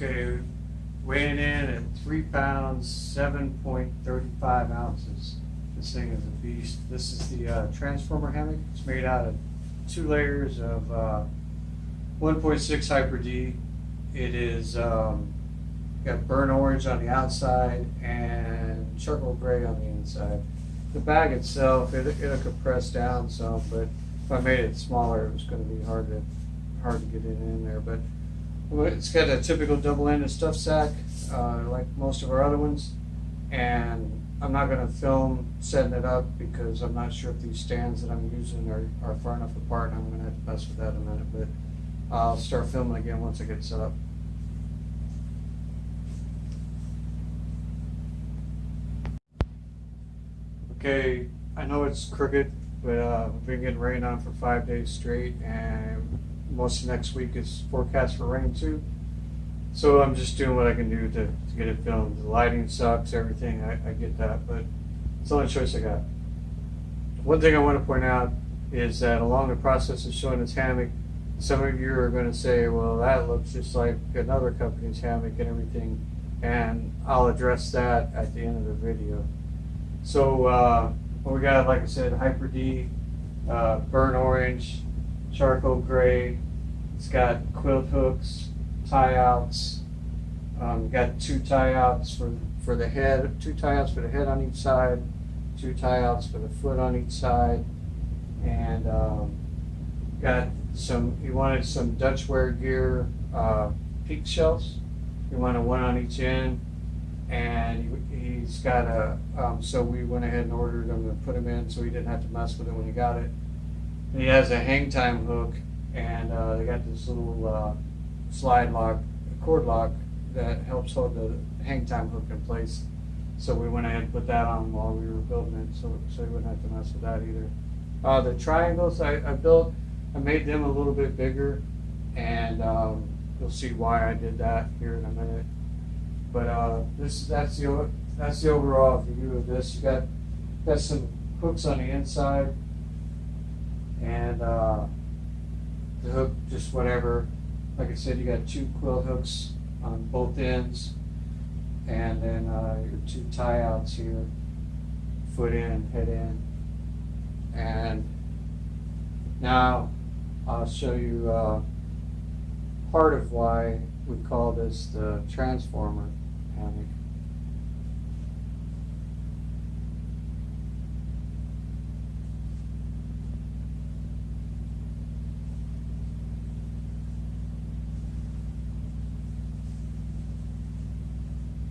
Okay, weighing in at 3 pounds, 7.35 ounces. This thing is a beast. This is the transformer hammock. It's made out of 2 layers of 1.6 Hyper D. It is got burnt orange on the outside and charcoal gray on the inside. The bag itself, it'll compress down some, but if I made it smaller, it was going to be hard to get it in there. But it's got a typical double-ended stuff sack, like most of our other ones. And I'm not going to film setting it up because I'm not sure if these stands that I'm using are far enough apart, and I'm going to have to mess with that in a minute. But I'll start filming again once I get set up. Okay, I know it's crooked, but we've been getting rain on for 5 days straight, and most of next week is forecast for rain too. So I'm just doing what I can do to get it filmed. The lighting sucks, everything, I get that, but it's the only choice I got. One thing I want to point out is that along the process of showing this hammock, some of you are going to say, well, that looks just like another company's hammock and everything, and I'll address that at the end of the video. So we got, like I said, Hyper D, burnt orange, charcoal gray. It's got quilt hooks, tie outs. Got 2 tie outs for the head, 2 tie outs for the head on each side, 2 tie outs for the foot on each side, and got some. He wanted some Dutch wear gear peak shelves. He wanted 1 on each end, and he's got a. So we went ahead and ordered them and put them in, so he didn't have to mess with it when he got it. And he has a hang time hook, and they got this little slide lock, cord lock that helps hold the hang time hook in place. So we went ahead and put that on while we were building it, so he wouldn't have to mess with that either. The triangles I made them a little bit bigger, and you'll see why I did that here in a minute. But that's the overall view of this. You got some hooks on the inside, and the hook just whatever. Like I said, you got 2 quilt hooks on both ends, and then your 2 tie outs here, foot in, head in. And now I'll show you part of why we call this the transformer hammock.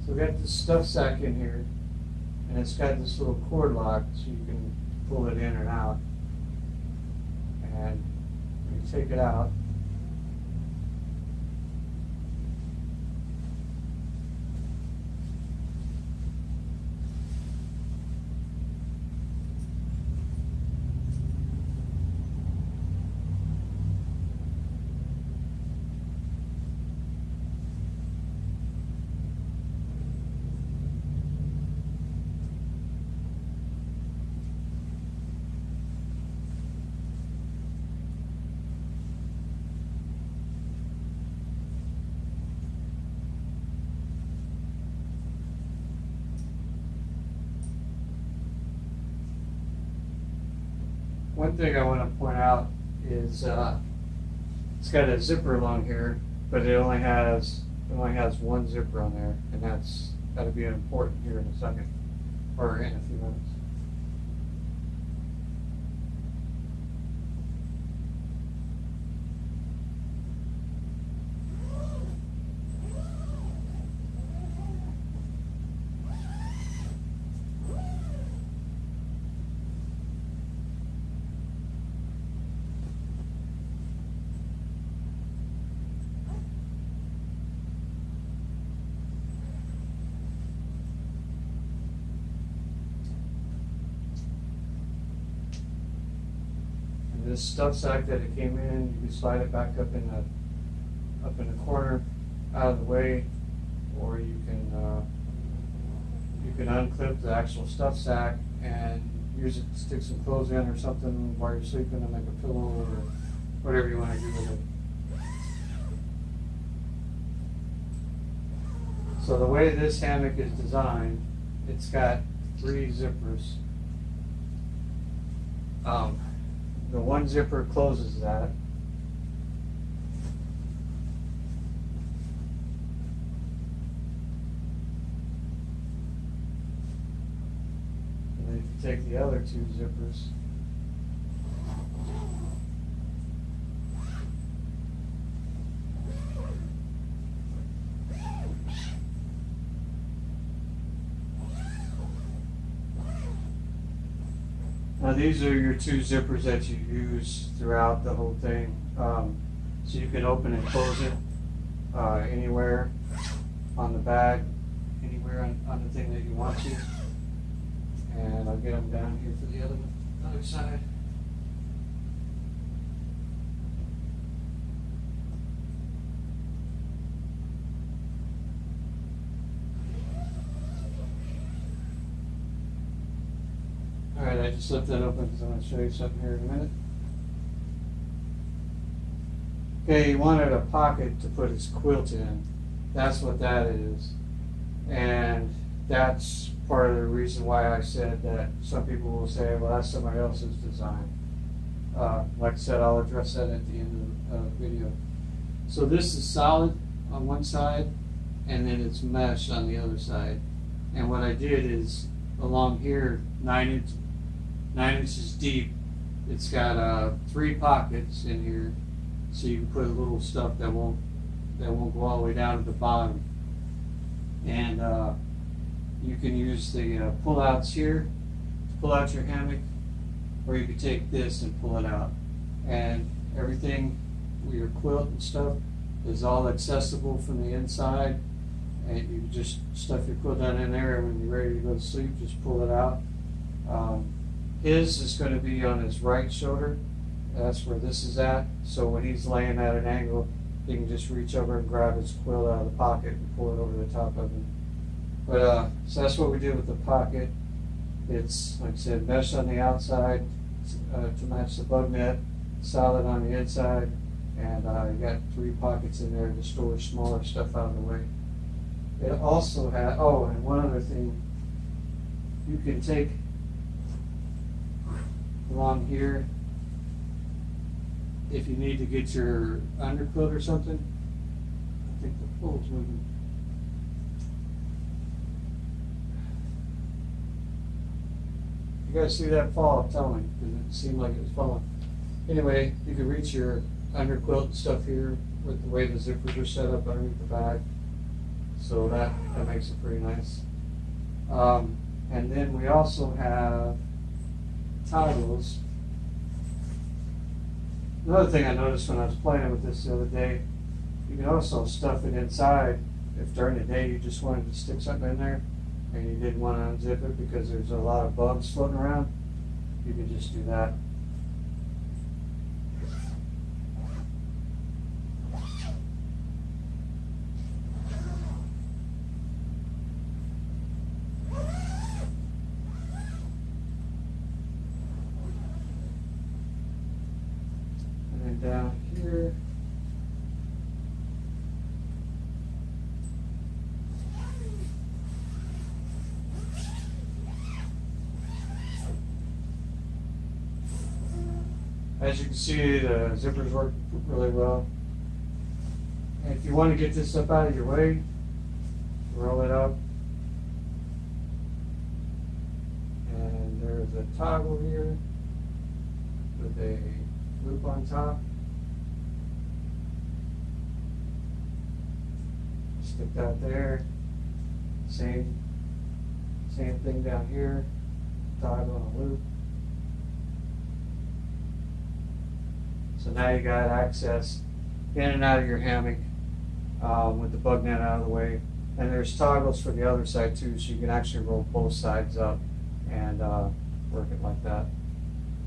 So we got this stuff sack in here, and it's got this little cord lock so you can pull it in and out. And when you take it out, one thing I want to point out is it's got a zipper along here, but it only has 1 zipper on there, and that'll be important here in a second, or in a few minutes. This stuff sack that it came in, you can slide it back up in the corner, out of the way, or you can unclip the actual stuff sack and use it to stick some clothes in or something while you're sleeping, and make a pillow or whatever you want to do with it. So the way this hammock is designed, it's got 3 zippers. The one zipper closes that. And then if you take the other 2 zippers, now these are your 2 zippers that you use throughout the whole thing. So you can open and close it anywhere on the bag, anywhere on the thing that you want to. And I'll get them down here for the other side. Alright, I just left that open because I want to show you something here in a minute. Okay, he wanted a pocket to put his quilt in. That's what that is. And that's part of the reason why I said that some people will say, well, that's somebody else's design. Like I said, I'll address that at the end of the video. So this is solid on one side, and then it's mesh on the other side. And what I did is, along here, 9 inches deep, it's got 3 pockets in here, so you can put a little stuff that won't go all the way down to the bottom. And you can use the pull-outs here to pull out your hammock, or you could take this and pull it out. And everything with your quilt and stuff is all accessible from the inside, and you just stuff your quilt down in there, and when you're ready to go to sleep, just pull it out. His is going to be on his right shoulder. That's where this is at. So when he's laying at an angle, he can just reach over and grab his quilt out of the pocket and pull it over the top of him. But so that's what we did with the pocket. It's, like I said, mesh on the outside to match the bug net, solid on the inside, and you got 3 pockets in there to store smaller stuff out of the way. It also has, oh, and one other thing, you can take along here, if you need to get your underquilt or something. I think the pole's moving. You guys see that fall? Tell me, because it seemed like it was falling. Anyway, you can reach your underquilt and stuff here with the way the zippers are set up underneath the bag. So that makes it pretty nice. And then we also have toggles. Another thing I noticed when I was playing with this the other day, you can also stuff it inside if during the day you just wanted to stick something in there and you didn't want to unzip it because there's a lot of bugs floating around. You can just do that. Down here, as you can see, the zippers work really well. And if you want to get this stuff out of your way, roll it up, and there's a toggle here with a loop on top. Stick that there. Same thing down here. Toggle on a loop. So now you got access in and out of your hammock with the bug net out of the way. And there's toggles for the other side too, so you can actually roll both sides up and work it like that.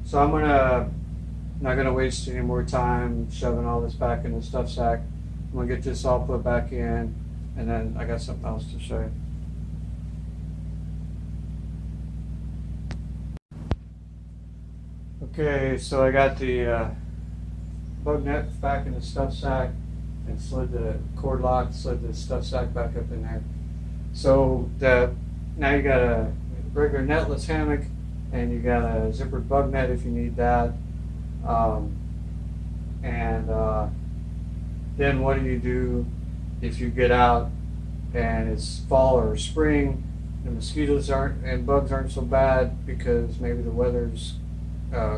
So I'm not gonna waste any more time shoving all this back in the stuff sack. I'm gonna get this all put back in, and then I got something else to show you. Okay, so I got the bug net back in the stuff sack and slid the cord lock, slid the stuff sack back up in there. So that now you got a regular netless hammock, and you got a zippered bug net if you need that. Um, and then what do you do if you get out and it's fall or spring? The mosquitoes aren't and bugs aren't so bad because maybe the weather's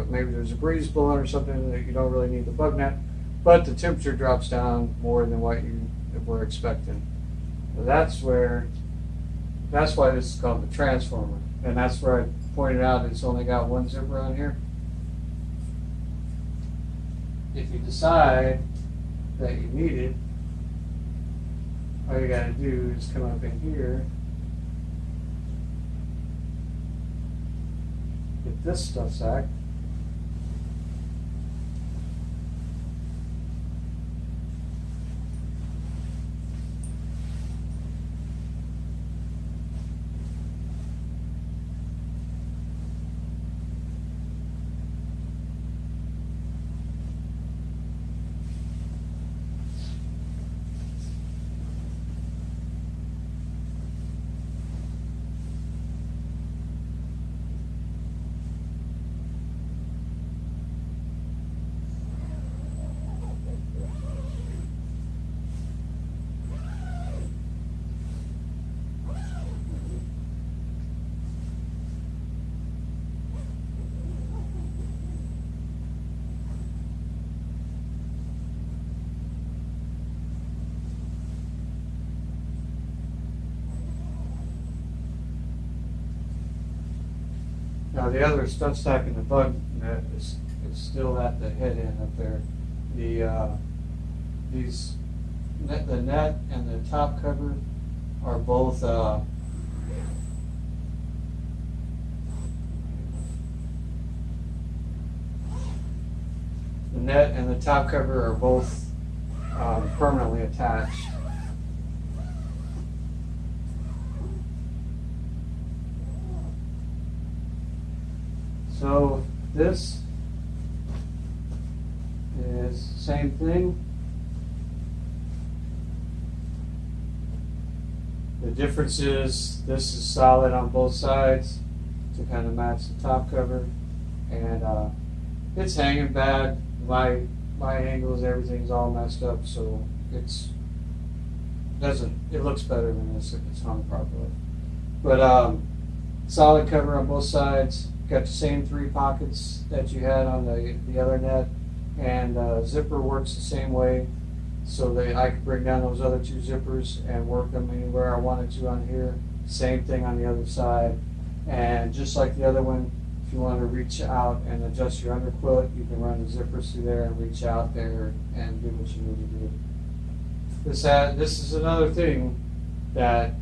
maybe there's a breeze blowing or something that you don't really need the bug net, but the temperature drops down more than what you were expecting. So that's why this is called the transformer, and that's where I pointed out it's only got one zipper on here. If you decide that you need it, all you got to do is come up in here, get this stuff sack, now the other stuff stack in the bug net is still at the head end up there. The the net and the top cover are both the net and the top cover are both permanently attached. So this is the same thing. The difference is this is solid on both sides to kind of match the top cover, and it's hanging bad. My angles, everything's all messed up, so it looks better than this if it's hung properly. But solid cover on both sides. Got the same 3 pockets that you had on the other net, and zipper works the same way, so that I could bring down those other 2 zippers and work them anywhere I wanted to on here. Same thing on the other side, and just like the other one, if you want to reach out and adjust your underquilt, you can run the zippers through there and reach out there and do what you need to do. This is another thing that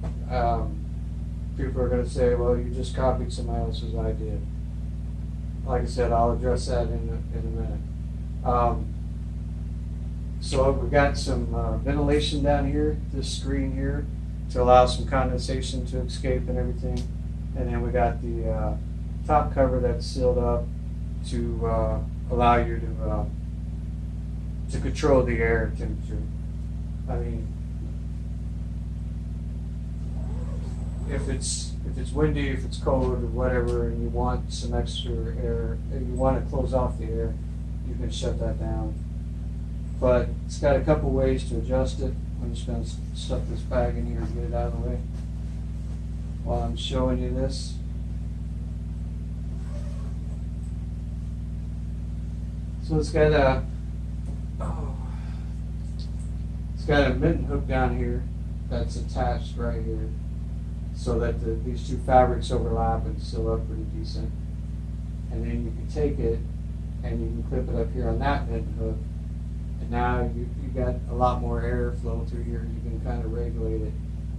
people are going to say, well, you just copied somebody else's idea. Like I said, I'll address that in a minute. So we've got some ventilation down here, this screen here, to allow some condensation to escape and everything. And then we got the top cover that's sealed up to allow you to control the air temperature. I mean, if it's windy, if it's cold or whatever, and you want some extra air, and you want to close off the air, you can shut that down. But it's got a couple ways to adjust it. I'm just going to stuff this bag in here and get it out of the way while I'm showing you this. So it's got a mitten hook down here that's attached right here, so that these 2 fabrics overlap and seal up pretty decent. And then you can take it and you can clip it up here on that mitten hook, and now you got a lot more air flow through here. You can kind of regulate it,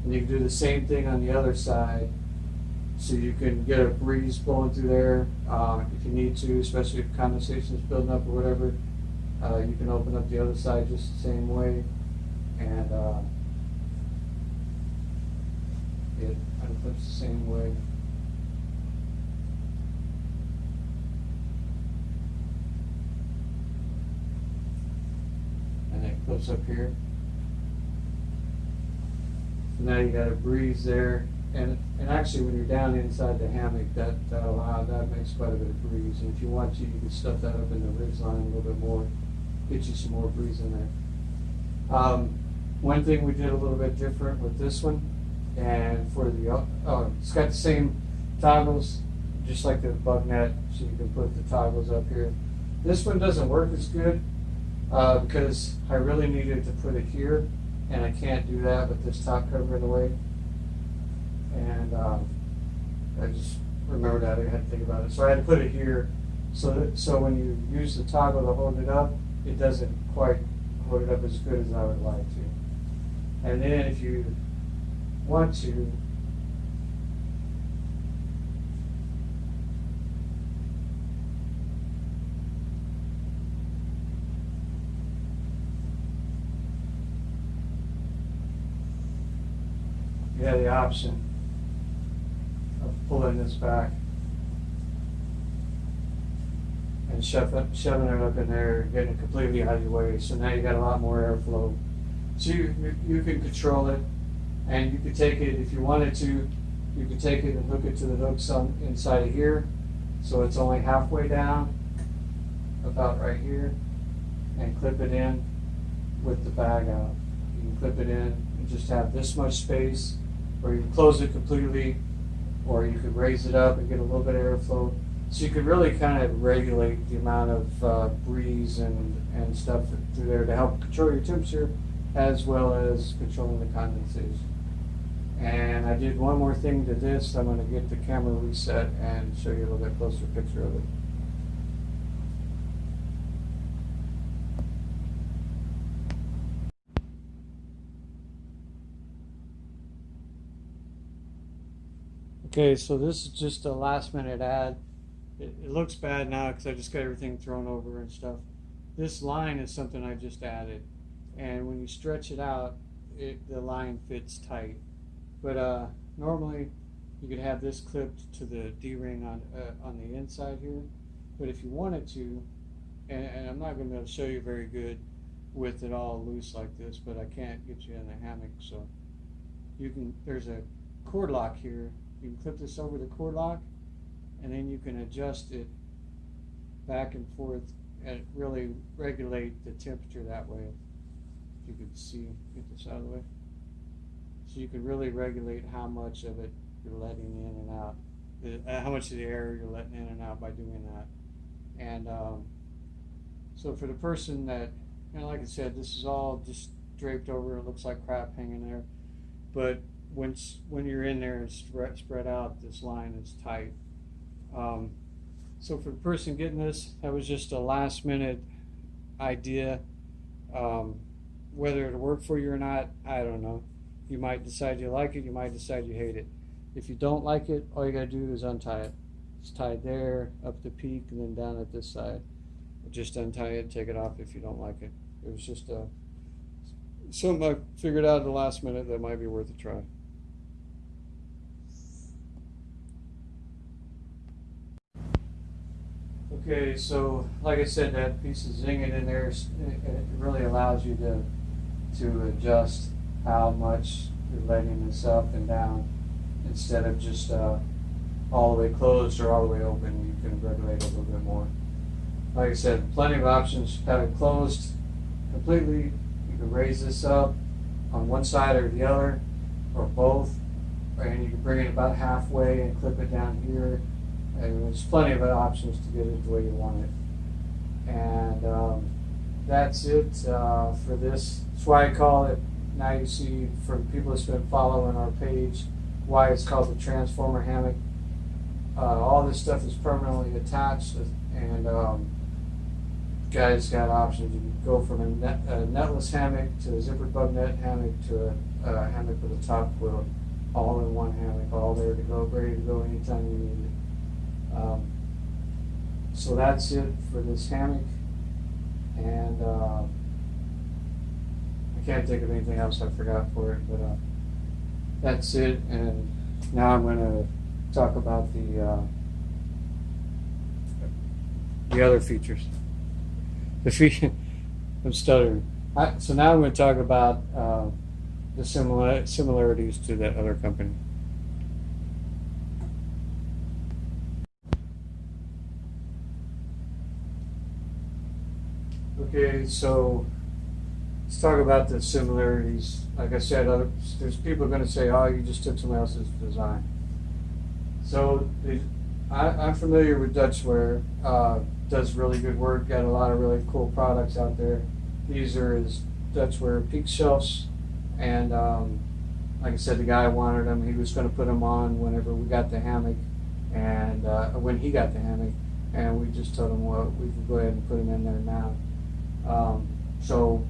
and you can do the same thing on the other side, so you can get a breeze blowing through there if you need to, especially if condensation is building up or whatever. You can open up the other side just the same way, and it unclips the same way. And it clips up here. So now you got a breeze there, and actually when you're down inside the hammock, that makes quite a bit of breeze. And if you want to, you can stuff that up in the ridge line a little bit more, get you some more breeze in there. One thing we did a little bit different with this one, and for the it's got the same toggles, just like the bug net, so you can put the toggles up here. This one doesn't work as good because I really needed to put it here, and I can't do that with this top cover in the way. And I just remembered that I had to think about it, so I had to put it here, so when you use the toggle to hold it up, it doesn't quite hold it up as good as I would like to. And then if you want to, you have the option of pulling this back and shoving it up in there, getting it completely out of your way. So now you got a lot more airflow. So you can control it, and you could take it if you wanted to. You could take it and hook it to the hooks on inside of here, so it's only halfway down, about right here, and clip it in with the bag out. You can clip it in and just have this much space, or you can close it completely, or you could raise it up and get a little bit of airflow. So you could really kind of regulate the amount of breeze and stuff through there to help control your temperature as well as controlling the condensation. And I did one more thing to this. I'm going to get the camera reset and show you a little bit closer picture of it. Okay, so this is just a last minute ad. It looks bad now because I just got everything thrown over and stuff. This line is something I just added, and when you stretch it out, the line fits tight. But normally you could have this clipped to the D-ring on the inside here. But if you wanted to, and I'm not going to be able to show you very good with it all loose like this, but I can't get you in the hammock, so you can. There's a cord lock here. You can clip this over the cord lock, and then you can adjust it back and forth and really regulate the temperature that way. If you could see, get this out of the way. So you can really regulate how much of it you're letting in and out, how much of the air you're letting in and out by doing that. And so for the person that, like I said, this is all just draped over, it looks like crap hanging there, but when you're in there and spread out, this line is tight. So for the person getting this, that was just a last minute idea. Whether it'll work for you or not, I don't know. You might decide you like it, you might decide you hate it. If you don't like it, all you gotta do is untie it. It's tied there, up the peak, and then down at this side. Just untie it, take it off if you don't like it. It was just something I figured out at the last minute that might be worth a try. Okay, so like I said, that piece of zinging in there, it really allows you to adjust how much you're letting this up and down instead of just all the way closed or all the way open. You can regulate a little bit more. Like I said, plenty of options. Have it closed completely. You can raise this up on one side or the other, or both, and you can bring it about halfway and clip it down here. And there's plenty of options to get it the way you want it. And that's it for this. That's why I call it, now you see from people that's been following our page, why it's called the Transformer Hammock. All this stuff is permanently attached, and guys got options. You can go from a netless hammock to a zippered bug net hammock to a hammock with a top quilt, all in one hammock, all there to go, ready to go anytime you need it. So that's it for this hammock, and I can't think of anything else I forgot for it, but that's it. And now I'm going to talk about the other features. I'm stuttering. So now I'm going to talk about the similarities to that other company. Okay, so let's talk about the similarities. Like I said, there's people going to say, "Oh, you just took somebody else's design." So I'm familiar with Dutchware. Does really good work. Got a lot of really cool products out there. These are his Dutchware peak shelves, and like I said, the guy wanted them. He was going to put them on whenever we got the hammock, and when he got the hammock, and we just told him, well, we could go ahead and put them in there now. So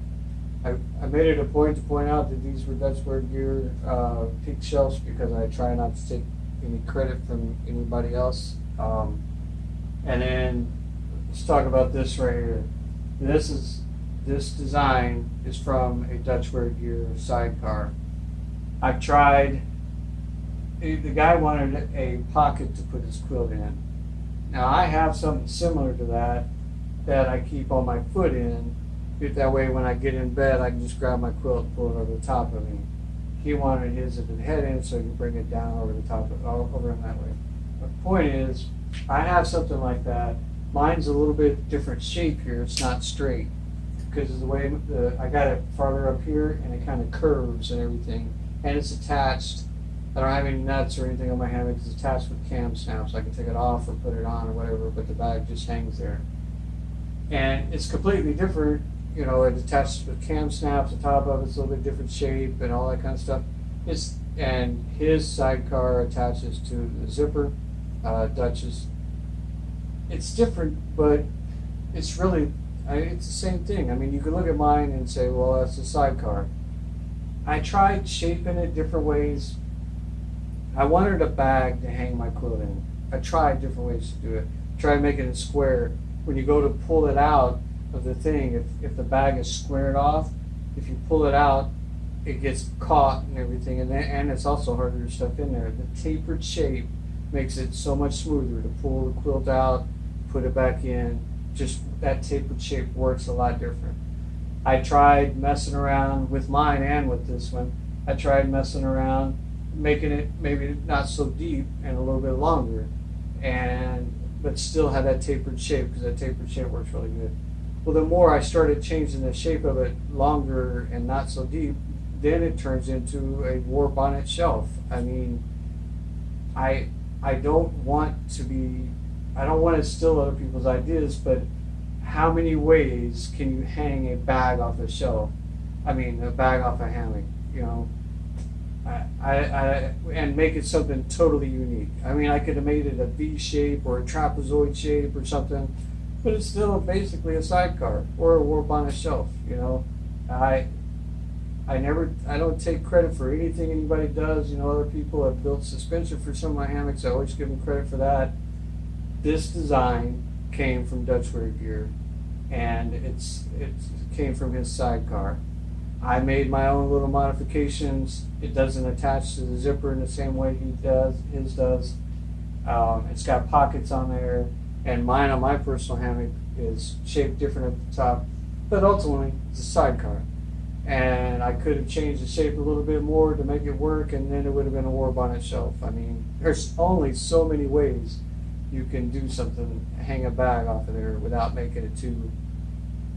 I made it a point to point out that these were Dutchware gear peak shelves because I try not to take any credit from anybody else. And then let's talk about this right here. This design is from a Dutchware gear sidecar. I've tried. The guy wanted a pocket to put his quilt in. Now I have something similar to that I keep on my foot in. That way when I get in bed I can just grab my quilt and pull it over the top of me. He wanted his at the head end so he can bring it down over the top of over him that way. The point is, I have something like that. Mine's a little bit different shape here. It's not straight because of the way I got it farther up here and it kind of curves and everything. And it's attached. I don't have any nuts or anything on my hammock. It's attached with cam snaps. I can take it off or put it on or whatever, but the bag just hangs there. And it's completely different. You know, it attaches with cam snaps on top of it. It's a little bit different shape and all that kind of stuff. And his sidecar attaches to the zipper. Dutch's. It's different, but it's really it's the same thing. I mean, you can look at mine and say, well, that's a sidecar. I tried shaping it different ways. I wanted a bag to hang my quilt in. I tried different ways to do it. Tried making it square. When you go to pull it out of the thing, if the bag is squared off, if you pull it out, it gets caught and everything, and it's also harder to stuff in there. The tapered shape makes it so much smoother to pull the quilt out, put it back in. Just that tapered shape works a lot different. I tried messing around with mine and with this one. I tried messing around, making it maybe not so deep and a little bit longer, but still have that tapered shape because that tapered shape works really good. Well, the more I started changing the shape of it longer and not so deep, then it turns into a war bonnet shelf. I mean, I don't want to steal other people's ideas, but how many ways can you hang a bag off a shelf? I mean, a bag off a hammock, you know? And make it something totally unique. I mean, I could have made it a V shape or a trapezoid shape or something, but it's still basically a sidecar or a war bonnet shelf, you know? I don't take credit for anything anybody does. You know, other people have built suspension for some of my hammocks. I always give them credit for that. This design came from Dutchware gear, and it came from his sidecar. I made my own little modifications. It doesn't attach to the zipper in the same way his does. It's got pockets on there, and mine on my personal hammock is shaped different at the top, but ultimately it's a sidecar. And I could have changed the shape a little bit more to make it work, and then it would have been a war bonnet shelf. I mean, there's only so many ways you can do something, hang a bag off of there without making it too,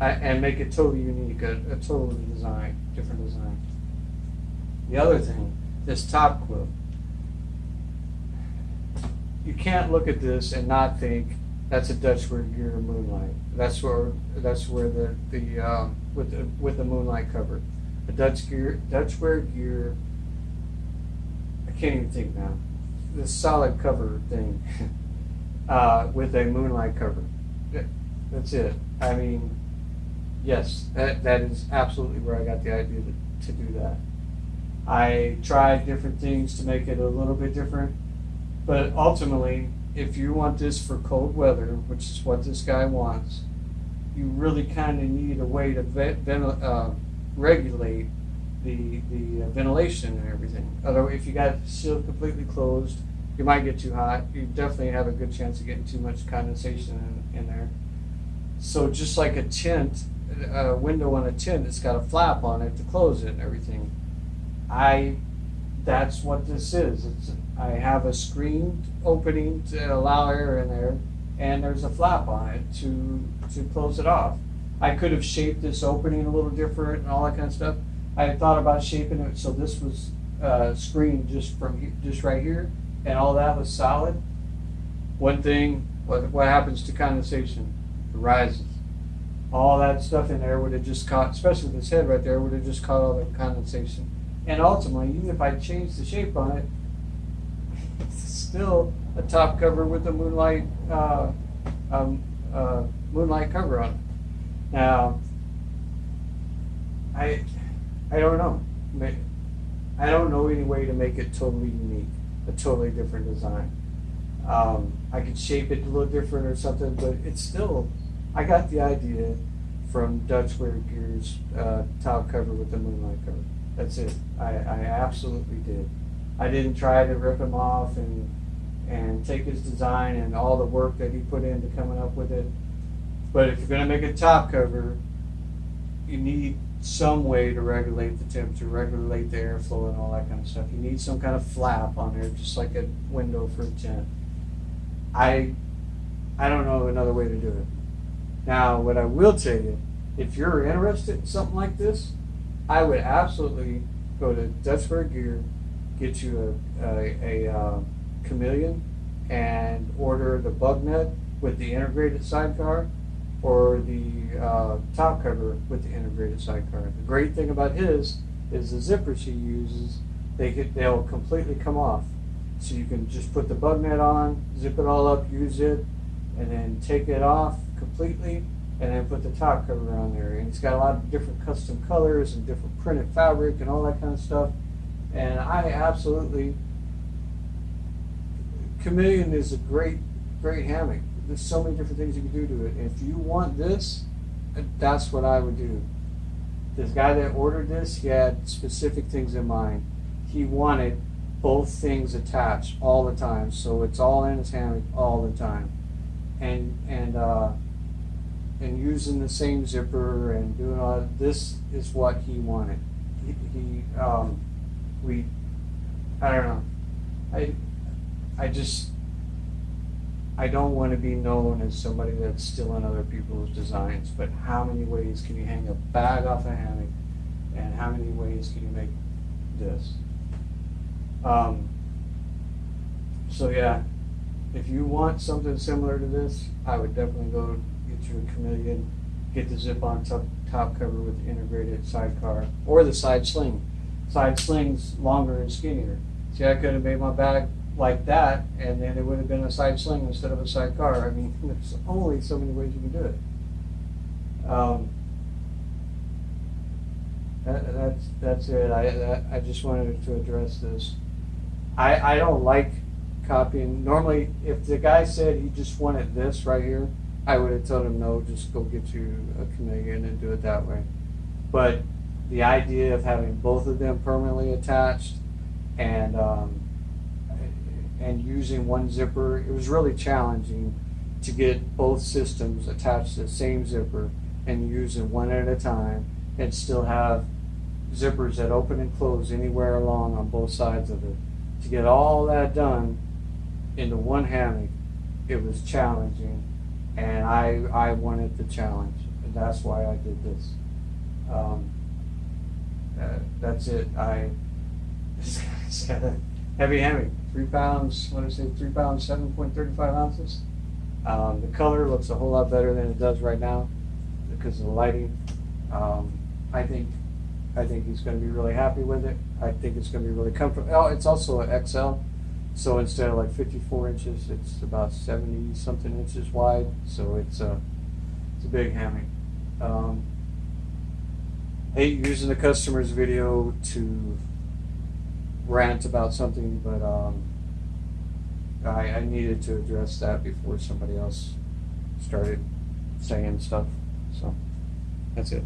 and make it totally unique, a total design, different design. The other thing, this top quilt, you can't look at this and not think that's a Dutchware gear Moonlight. That's where the with the Moonlight cover, the Dutchware gear. I can't even think now. This solid cover thing with a Moonlight cover. That's it. I mean, yes, that is absolutely where I got the idea to do that. I tried different things to make it a little bit different, but ultimately, if you want this for cold weather, which is what this guy wants, you really kind of need a way to regulate the ventilation and everything. Otherwise, if you got it sealed completely closed, you might get too hot. You definitely have a good chance of getting too much condensation in there. So just like a tent, a window on a tent, it's got a flap on it to close it and everything. that's what this is. I have a screened opening to allow air in there, and there's a flap on it to close it off. I could have shaped this opening a little different and all that kind of stuff. I had thought about shaping it so this was screened just right here, and all that was solid. One thing, what happens to condensation? It rises. All that stuff in there would have just caught, especially this head right there, would have just caught all the condensation. And ultimately, even if I change the shape on it, it's still a top cover with a moonlight moonlight cover on it. Now, I don't know. I don't know any way to make it totally unique, a totally different design. I could shape it a little different or something, but it's still, I got the idea from Dutch Wear Gear's top cover with the moonlight cover. That's it. I absolutely did. I didn't try to rip him off and take his design and all the work that he put into coming up with it. But if you're going to make a top cover, you need some way to regulate the temperature, regulate the airflow and all that kind of stuff. You need some kind of flap on there, just like a window for a tent. I don't know another way to do it. Now, what I will tell you, if you're interested in something like this, I would absolutely go to Dutch Wear Gear, get you a chameleon, and order the bug net with the integrated sidecar, or the top cover with the integrated sidecar. The great thing about his is the zippers he uses, they'll completely come off. So you can just put the bug net on, zip it all up, use it, and then take it off completely, and then put the top cover on there. And it's got a lot of different custom colors and different printed fabric and all that kind of stuff. And I absolutely, chameleon is a great hammock. There's so many different things you can do to it. And if you want this, that's what I would do. This guy that ordered this, he had specific things in mind. He wanted both things attached all the time, so it's all in his hammock all the time. And using the same zipper and doing all that, this is what he wanted. I don't know. I don't want to be known as somebody that's stealing other people's designs, but how many ways can you hang a bag off a hammock, and how many ways can you make this? So yeah, if you want something similar to this, I would definitely go get you a chameleon, get the zip-on top cover with the integrated sidecar, or the side sling. Side sling's longer and skinnier. See, I could have made my bag like that, and then it would have been a side sling instead of a sidecar. I mean, there's only so many ways you can do it. That's it. I just wanted to address this. I don't like copying. Normally, if the guy said he just wanted this right here, I would have told him, no, just go get you a chameleon and do it that way. But the idea of having both of them permanently attached and using one zipper, it was really challenging to get both systems attached to the same zipper and using one at a time, and still have zippers that open and close anywhere along on both sides of it. To get all that done into one hammock, it was challenging, and I wanted the challenge, and that's why I did this. That's it. It's got a heavy hammock, 3 pounds. What did I say? 3 pounds, 7.35 ounces. The color looks a whole lot better than it does right now because of the lighting. I think he's going to be really happy with it. I think it's going to be really comfortable. Oh, it's also an XL, so instead of like 54 inches, it's about 70 something inches wide. So it's a big hammock. I hate using the customer's video to rant about something, but I needed to address that before somebody else started saying stuff. So that's it.